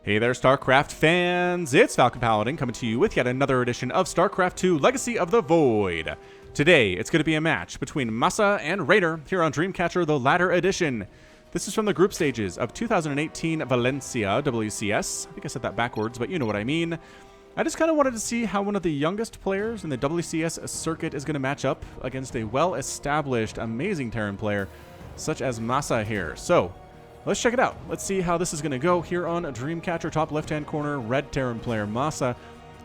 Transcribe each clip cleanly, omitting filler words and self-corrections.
Hey there, StarCraft fans! It's Falcon Paladin coming to you with yet another edition of StarCraft2 Legacy of the Void. Today, it's going to be a match between Masa and Reynor here on Dreamcatcher, the latter edition. This is from the group stages of 2018 Valencia WCS. I think I said that backwards, but you know what I mean. I just kind of wanted to see how one of the youngest players in the WCS circuit is going to match up against a well-established, amazing Terran player such as Masa here. So, let's check it out. Let's see how this is going to go here on Dreamcatcher. Top left-hand corner, red Terran player Masa.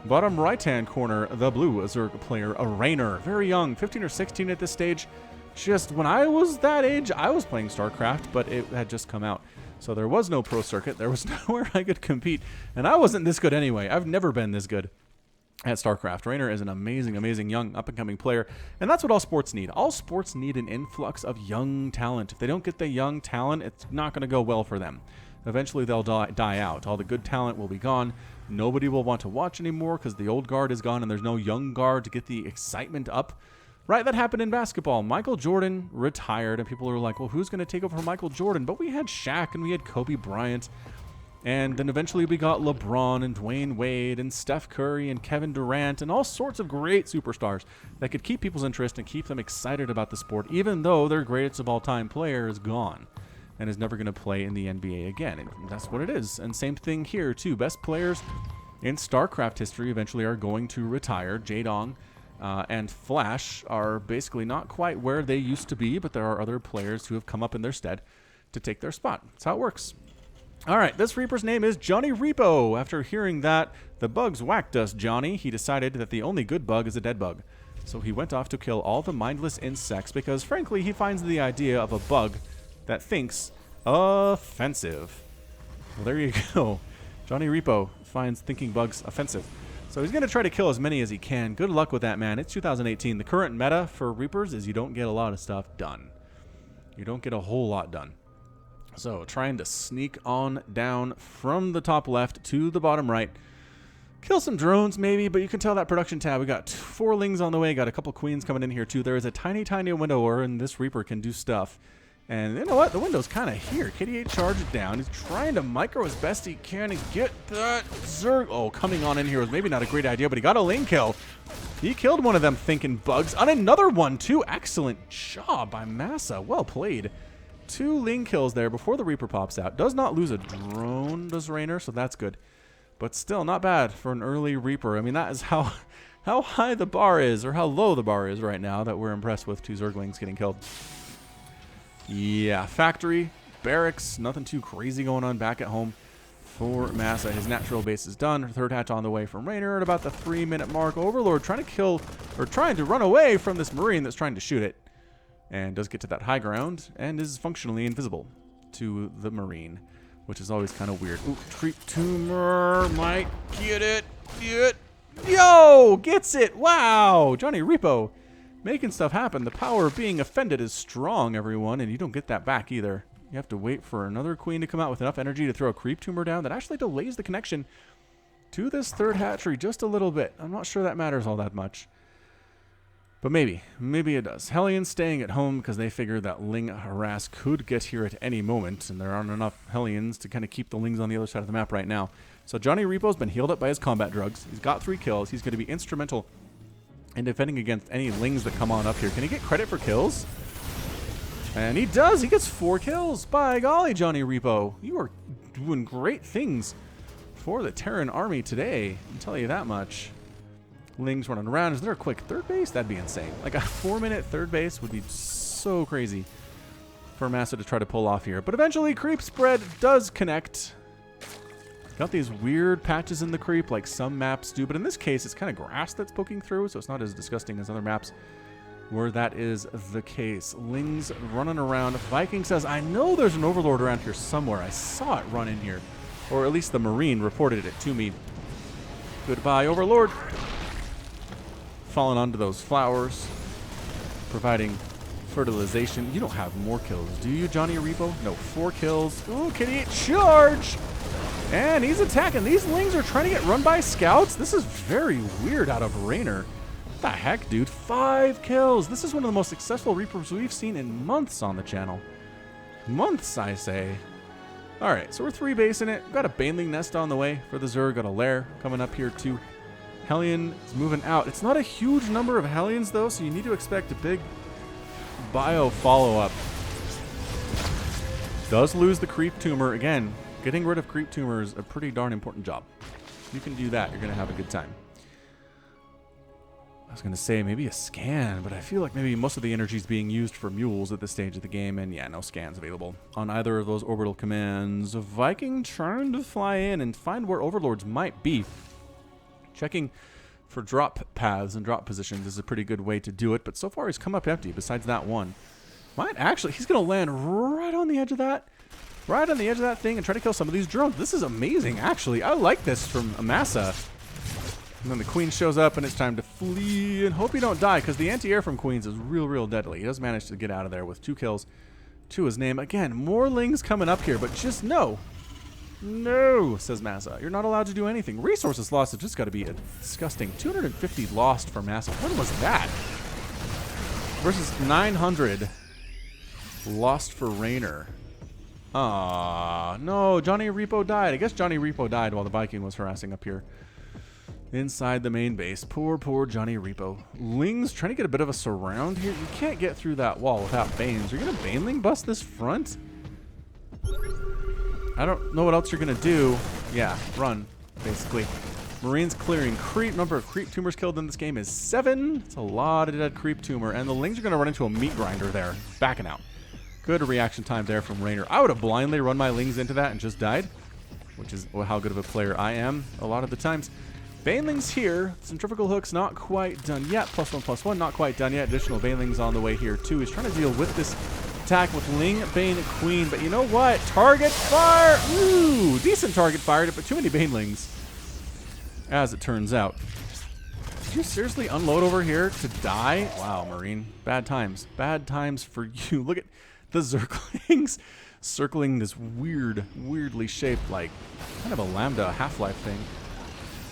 Bottom right-hand corner, the blue Zerg player Reynor. Very young, 15 or 16 at this stage. Just when I was that age, I was playing StarCraft, but it had just come out. So there was no pro circuit. There was nowhere I could compete. And I wasn't this good anyway. I've never been this good at StarCraft. Reynor is an amazing, amazing young up-and-coming player, and that's what all sports need. All sports need an influx of young talent. If they don't get the young talent, it's not going to go well for them. Eventually, they'll die out. All the good talent will be gone. Nobody will want to watch anymore because the old guard is gone, and there's no young guard to get the excitement up. Right, that happened in basketball. Michael Jordan retired, and people are like, well, who's going to take over for Michael Jordan? But we had Shaq, and we had Kobe Bryant. And then eventually we got LeBron and Dwayne Wade and Steph Curry and Kevin Durant and all sorts of great superstars that could keep people's interest and keep them excited about the sport, even though their greatest of all time player is gone and is never going to play in the NBA again. And that's what it is. And same thing here, too. Best players in StarCraft history eventually are going to retire. Jaedong and Flash are basically not quite where they used to be, but there are other players who have come up in their stead to take their spot. That's how it works. All right, this Reaper's name is Johnny Repo. After hearing that the bugs whacked us, Johnny, he decided that the only good bug is a dead bug. So he went off to kill all the mindless insects because, frankly, he finds the idea of a bug that thinks offensive. Well, there you go. Johnny Repo finds thinking bugs offensive. So he's going to try to kill as many as he can. Good luck with that, man. It's 2018. The current meta for Reapers is you don't get a lot of stuff done. You don't get a whole lot done. So, trying to sneak on down from the top left to the bottom right. Kill some drones, maybe, but you can tell that production tab. We got 4 lings on the way. Got a couple queens coming in here, too. There is a tiny, tiny window where this Reaper can do stuff. And you know what? The window's kind of here. KD8 charged down. He's trying to micro as best he can and get that Zerg. Oh, coming on in here was maybe not a great idea, but he got a ling kill. He killed one of them thinking bugs on another one, too. Excellent job by Masa. Well played. 2 ling kills there before the Reaper pops out. Does not lose a drone, does Reynor, so that's good. But still, not bad for an early Reaper. I mean, that is how high the bar is, or how low the bar is right now, that we're impressed with 2 Zerglings getting killed. Yeah, factory, barracks, nothing too crazy going on back at home for Masa. His natural base is done. 3rd hatch on the way from Reynor at about the 3-minute mark. Overlord trying to run away from this Marine that's trying to shoot it. And does get to that high ground and is functionally invisible to the Marine, which is always kind of weird. Ooh, Creep Tumor might get it. Yo, gets it. Wow, Johnny Repo making stuff happen. The power of being offended is strong, everyone, and you don't get that back either. You have to wait for another queen to come out with enough energy to throw a Creep Tumor down that actually delays the connection to this 3rd hatchery just a little bit. I'm not sure that matters all that much. But maybe it does. Hellions staying at home because they figure that Ling harass could get here at any moment, and there aren't enough Hellions to kind of keep the Lings on the other side of the map right now. So Johnny Repo's been healed up by his combat drugs. He's got 3 kills. He's going to be instrumental in defending against any Lings that come on up here. Can he get credit for kills? And he does. He gets 4 kills. By golly, Johnny Repo. You are doing great things for the Terran army today. I'll tell you that much. Lings running around. Is there a quick 3rd base? That'd be insane. Like a 4-minute 3rd base would be so crazy for Masa to try to pull off here. But eventually, creep spread does connect. Got these weird patches in the creep like some maps do. But in this case, it's kind of grass that's poking through, so it's not as disgusting as other maps where that is the case. Lings running around. Viking says, I know there's an Overlord around here somewhere. I saw it run in here. Or at least the Marine reported it to me. Goodbye, Overlord. Falling onto those flowers, providing fertilization. You don't have more kills, do you, Johnny Repo? No, 4 kills. Ooh, KD8 charge! And he's attacking. These Lings are trying to get run by scouts. This is very weird out of Reynor. What the heck, dude? 5 kills. This is one of the most successful Reapers we've seen in months on the channel. Months, I say. Alright, so we're 3-basing it. We've got a Baneling nest on the way for the Zerg. Got a lair coming up here too. Hellion is moving out. It's not a huge number of Hellions though, so you need to expect a big bio follow-up. Does lose the Creep Tumor. Again, getting rid of Creep Tumor is a pretty darn important job. If you can do that, you're going to have a good time. I was going to say maybe a scan, but I feel like maybe most of the energy is being used for mules at this stage of the game, and yeah, no scans available on either of those orbital commands. A Viking trying to fly in and find where overlords might be. Checking for drop paths and drop positions is a pretty good way to do it, but so far he's come up empty besides that one. Might actually, he's going to land right on the edge of that. Right on the edge of that thing and try to kill some of these drones. This is amazing, actually. I like this from Masa. And then the Queen shows up and it's time to flee and hope you don't die, because the anti-air from Queens is real deadly. He does manage to get out of there with 2 kills to his name. Again, more Lings coming up here, but just no. No, says Masa. You're not allowed to do anything. Resources lost have just got to be disgusting. 250 lost for Masa. When was that? Versus 900 lost for Reynor. Ah, no, Johnny Repo died. I guess Johnny Repo died while the Viking was harassing up here inside the main base. Poor Johnny Repo. Ling's trying to get a bit of a surround here. You can't get through that wall without Banes. You're going to Baneling bust this front? I don't know what else you're going to do. Yeah, run, basically. Marines clearing creep. Number of creep tumors killed in this game is 7. It's a lot of dead creep tumor. And the Lings are going to run into a meat grinder there. Backing out. Good reaction time there from Reynor. I would have blindly run my Lings into that and just died, which is how good of a player I am a lot of the times. Banelings here. Centrifugal hooks not quite done yet. +1/+1 not quite done yet. Additional Banelings on the way here too. He's trying to deal with this attack with Ling, Bane, Queen. But you know what? Target fire! Ooh, decent target fire, but too many Banelings, as it turns out. Did you seriously unload over here to die? Wow, Marine. Bad times. Bad times for you. Look at the Zerglings circling this weirdly shaped, like, kind of a Lambda Half-Life thing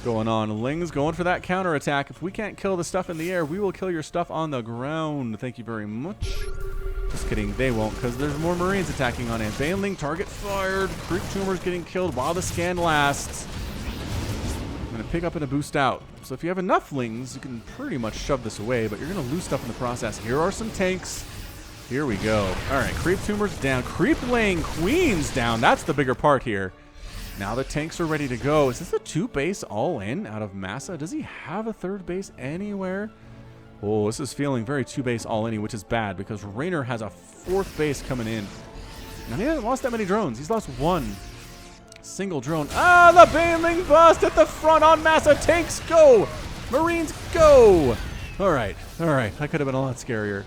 going on. Ling's going for that counterattack. If we can't kill the stuff in the air, we will kill your stuff on the ground. Thank you very much. Just kidding, they won't, because there's more Marines attacking on it. Baneling, target fired. Creep Tumor's getting killed while the scan lasts. I'm going to pick up and a boost out. So if you have enough Lings, you can pretty much shove this away, but you're going to lose stuff in the process. Here are some tanks. Here we go. All right, Creep Tumor's down. Creep Laying Queen's down. That's the bigger part here. Now the tanks are ready to go. Is this a 2-base all-in out of Masa? Does he have a 3rd base anywhere? Oh, this is feeling very 2-base all-in, which is bad because Reynor has a 4th base coming in. And he hasn't lost that many drones. He's lost 1 single drone. Ah, the Baneling bust at the front on Masa. Tanks go. Marines go. All right. That could have been a lot scarier.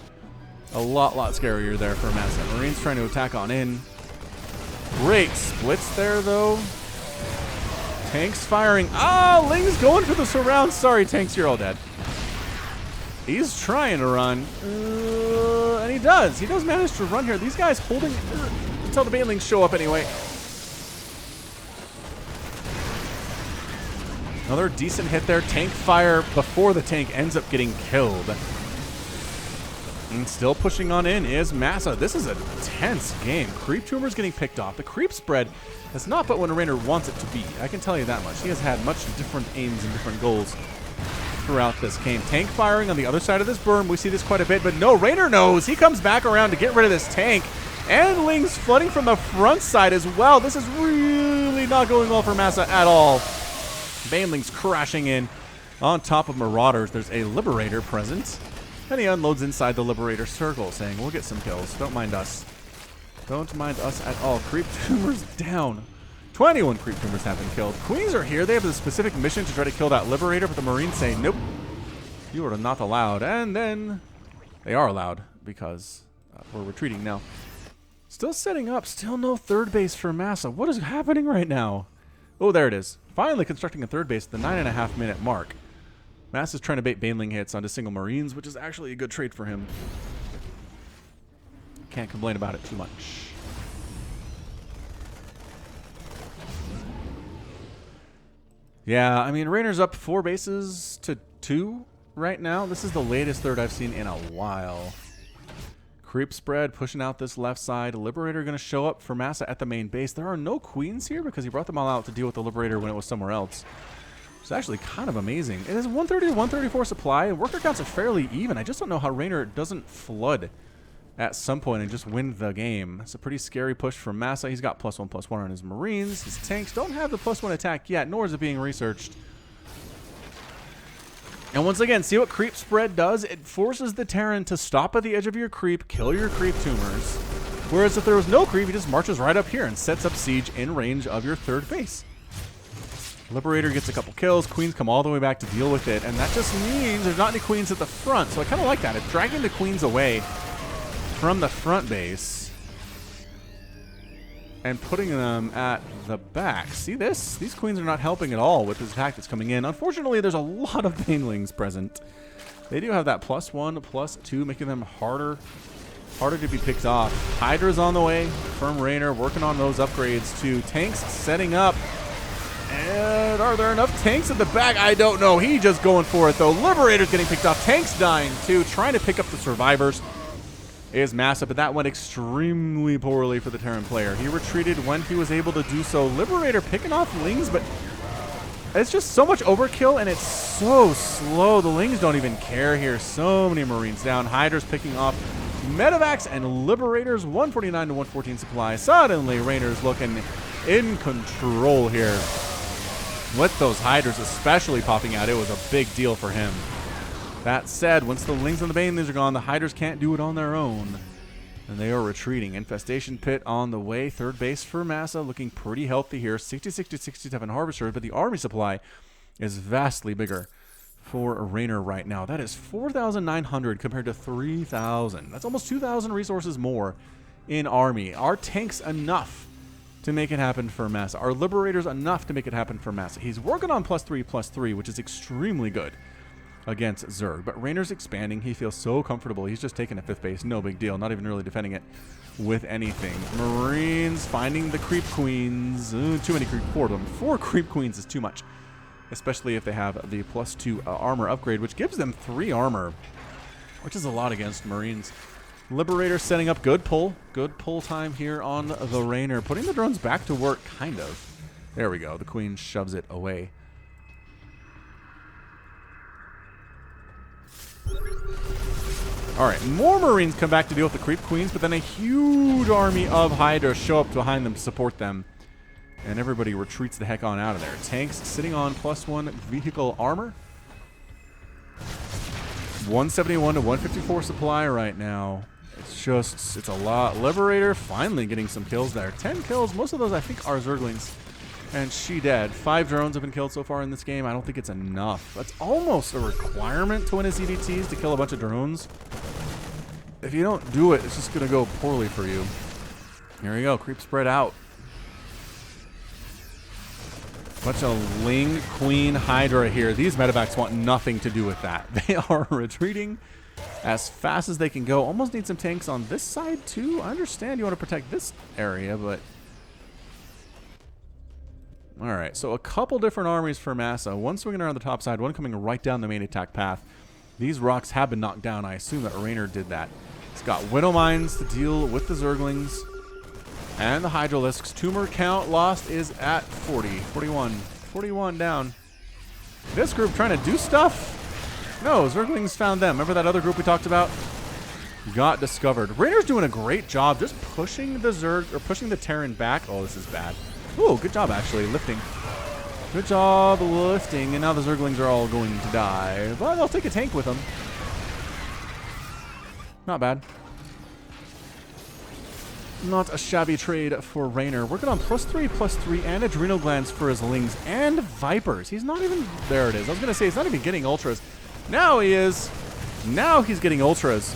A lot scarier there for Masa. Marines trying to attack on in. Great splits there, though. Tanks firing. Ah, Ling's going for the surround. Sorry, tanks, you're all dead. He's trying to run. And he does. He does manage to run here. These guys holding until the Banelings show up anyway. Another decent hit there. Tank fire before the tank ends up getting killed. And still pushing on in is Masa. This is a tense game. Creep Tumor's getting picked off. The creep spread has not been what Reynor wants it to be. I can tell you that much. He has had much different aims and different goals throughout this game. Tank firing on the other side of this berm. We see this quite a bit, but no, Reynor knows. He comes back around to get rid of this tank. And Ling's flooding from the front side as well. This is really not going well for Masa at all. Banelings crashing in on top of Marauders. There's a Liberator present. And he unloads inside the Liberator circle, saying, we'll get some kills. Don't mind us. Don't mind us at all. Creep Tumors down. 21 Creep Tumors have been killed. Queens are here. They have a specific mission to try to kill that Liberator, but the Marines say, nope. You are not allowed. And then they are allowed because we're retreating now. Still setting up. Still no 3rd base for Masa. What is happening right now? Oh, there it is. Finally constructing a 3rd base at the 9.5-minute mark. Masa's trying to bait Baneling hits onto single Marines, which is actually a good trade for him. Can't complain about it too much. Yeah, I mean, Reynor's up 4 bases to 2 right now. This is the latest 3rd I've seen in a while. Creep spread pushing out this left side. Liberator going to show up for Masa at the main base. There are no queens here because he brought them all out to deal with the Liberator when it was somewhere else. It's actually kind of amazing. It is 130 to 134 supply, and worker counts are fairly even. I just don't know how Reynor doesn't flood at some point and just win the game. It's a pretty scary push from Masa. He's got +1/+1 on his Marines. His tanks don't have the +1 attack yet, nor is it being researched. And once again, see what creep spread does? It forces the Terran to stop at the edge of your creep, kill your creep tumors. Whereas if there was no creep, he just marches right up here and sets up siege in range of your third base. Liberator gets a couple kills. Queens come all the way back to deal with it. And that just means there's not any queens at the front. So I kind of like that. It's dragging the queens away from the front base and putting them at the back. See this? These queens are not helping at all with this attack that's coming in. Unfortunately, there's a lot of banelings present. They do have that +1/+2, making them harder to be picked off. Hydra's on the way from Reynor, working on those upgrades too. Tanks setting up. And are there enough tanks at the back? I don't know. He just going for it though. Liberator's getting picked off. Tanks dying too. Trying to pick up the survivors is Masa, but that went extremely poorly for the Terran player. He retreated when he was able to do so. Liberator picking off Lings, but it's just so much overkill and it's so slow. The Lings don't even care here. So many Marines down. Hydra's picking off Medivacs and Liberators. 149 to 114 supply. Suddenly, Reynor's looking in control here. With those Hydras especially popping out, it was a big deal for him. That said, once the Lings and the Banelings are gone, the Hydras can't do it on their own. And they are retreating. Infestation Pit on the way. Third base for Masa looking pretty healthy here. 66 to 67 Harvesters, but the army supply is vastly bigger for Reynor right now. That is 4,900 compared to 3,000. That's almost 2,000 resources more in army. Are tanks enough to make it happen for Masa? Are Liberators enough to make it happen for Masa? He's working on +3/+3, which is extremely good against Zerg, but Reynor's expanding. He feels so comfortable. He's just taking a 5th base. No big deal. Not even really defending it with anything. Marines finding the creep queens. Too many creep. 4 of them. 4 creep queens is too much, especially if they have the +2 armor upgrade, which gives them 3 armor, which is a lot against Marines. Liberator setting up good pull. Good pull time here on the Reynor. Putting the drones back to work, kind of. There we go. The queen shoves it away. Alright, more Marines come back to deal with the creep queens, but then a huge army of Hydra show up behind them to support them. And everybody retreats the heck on out of there. Tanks sitting on +1 vehicle armor. 171 to 154 supply right now. It's a lot. Liberator finally getting some kills there. 10 kills. Most of those I think are Zerglings. And she dead. 5 drones have been killed so far in this game. I don't think it's enough. That's almost a requirement to win his EDTs, to kill a bunch of drones. If you don't do it, it's just going to go poorly for you. Here we go. Creep spread out. Bunch of Ling, Queen, Hydra here. These medevacs want nothing to do with that. They are retreating as fast as they can go. Almost need some tanks on this side too. I understand you want to protect this area, but... Alright, so a couple different armies for Masa. One swinging around the top side, one coming right down the main attack path. These rocks have been knocked down. I assume that Reynor did that. It's got Widow Mines to deal with the Zerglings and the Hydralisks. Tumor count lost is at 40. 41 down. This group trying to do stuff? No, Zerglings found them. Remember that other group we talked about? Got discovered. Reynor's doing a great job just pushing the Zerg, or pushing the Terran back. Oh, this is bad. Ooh, good job, actually, lifting. Good job lifting, and now the Zerglings are all going to die. But they'll take a tank with them. Not bad. Not a shabby trade for Reynor. Working on +3/+3 and adrenal glands for his Lings and Vipers. He's not even... There it is. I was going to say, he's not even getting Ultras. Now he is. Now he's getting Ultras.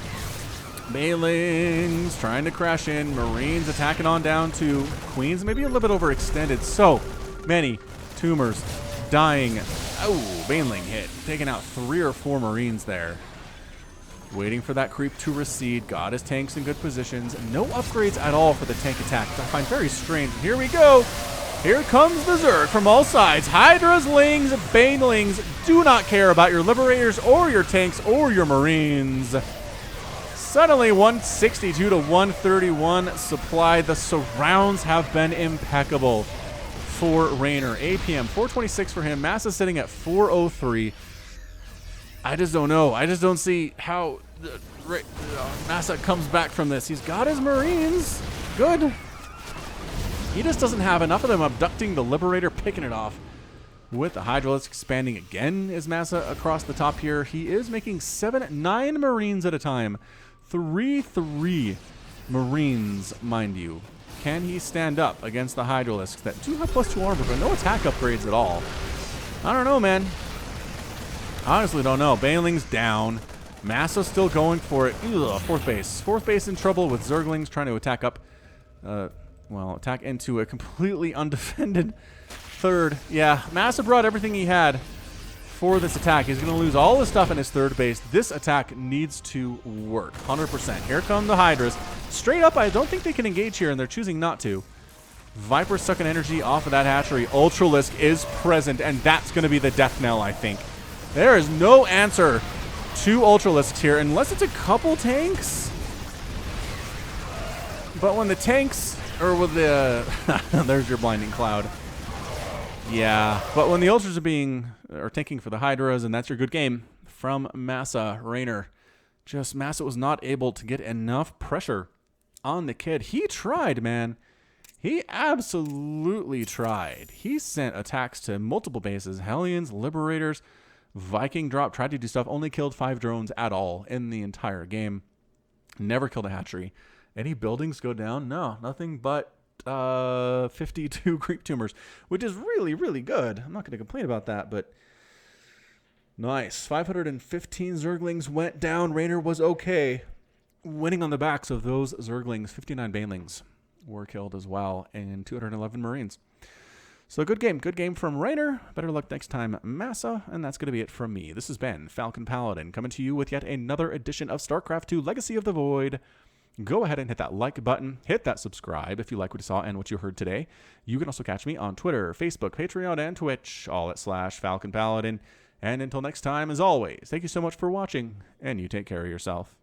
Banelings trying to crash in. Marines attacking on down to Queens. Maybe a little bit overextended. So many tumors dying. Oh, Baneling hit. Taking out 3 or 4 Marines there. Waiting for that creep to recede. Got his tanks in good positions. No upgrades at all for the tank attack, which I find very strange. Here we go. Here comes the Zerg from all sides. Hydras, Lings, Banelings do not care about your Liberators or your tanks or your Marines. Suddenly 162 to 131 supply. The surrounds have been impeccable for Reynor. APM 426 for him. Masa sitting at 403. I just don't know. I just don't see how Masa comes back from this. He's got his Marines. Good. He just doesn't have enough of them abducting the Liberator, picking it off. With the Hydralisk expanding again is Masa across the top here. He is making 9 Marines at a time. 3 Marines, mind you. Can he stand up against the Hydralisks that do have +2 armor, but no attack upgrades at all? I don't know, man. Honestly, don't know. Baneling's down. Masa still going for it. Ugh, fourth base. Fourth base in trouble with Zerglings trying to attack up. Well, attack into a completely undefended third. Yeah, Masa brought everything he had for this attack. He's going to lose all his stuff in his third base. This attack needs to work. 100%. Here come the Hydras. Straight up, I don't think they can engage here, and they're choosing not to. Viper's sucking energy off of that hatchery. Ultralisk is present, and that's going to be the death knell, I think. There is no answer to Ultralisks here, unless it's a couple tanks. But when the tanks, or with the... there's your blinding cloud. Yeah, but when the Ultras are tanking for the Hydras, and that's your good game from Masa. Reynor. Just Masa was not able to get enough pressure on the kid. He tried, man. He absolutely tried. He sent attacks to multiple bases. Hellions, Liberators, Viking drop, tried to do stuff, only killed 5 drones at all in the entire game. Never killed a hatchery. Any buildings go down? No, nothing but 52 creep tumors, which is really, really good. I'm not going to complain about that, but nice. 515 Zerglings went down. Reynor was okay, winning on the backs of those Zerglings. 59 Banelings were killed as well, and 211 Marines. So good game from Reynor. Better luck next time, Masa, and that's going to be it from me. This has been Falcon Paladin, coming to you with yet another edition of StarCraft 2 Legacy of the Void. Go ahead and hit that like button, hit that subscribe if you like what you saw and what you heard today. You can also catch me on Twitter, Facebook, Patreon, and Twitch, all at /Falcon Paladin. And until next time, as always, thank you so much for watching, and you take care of yourself.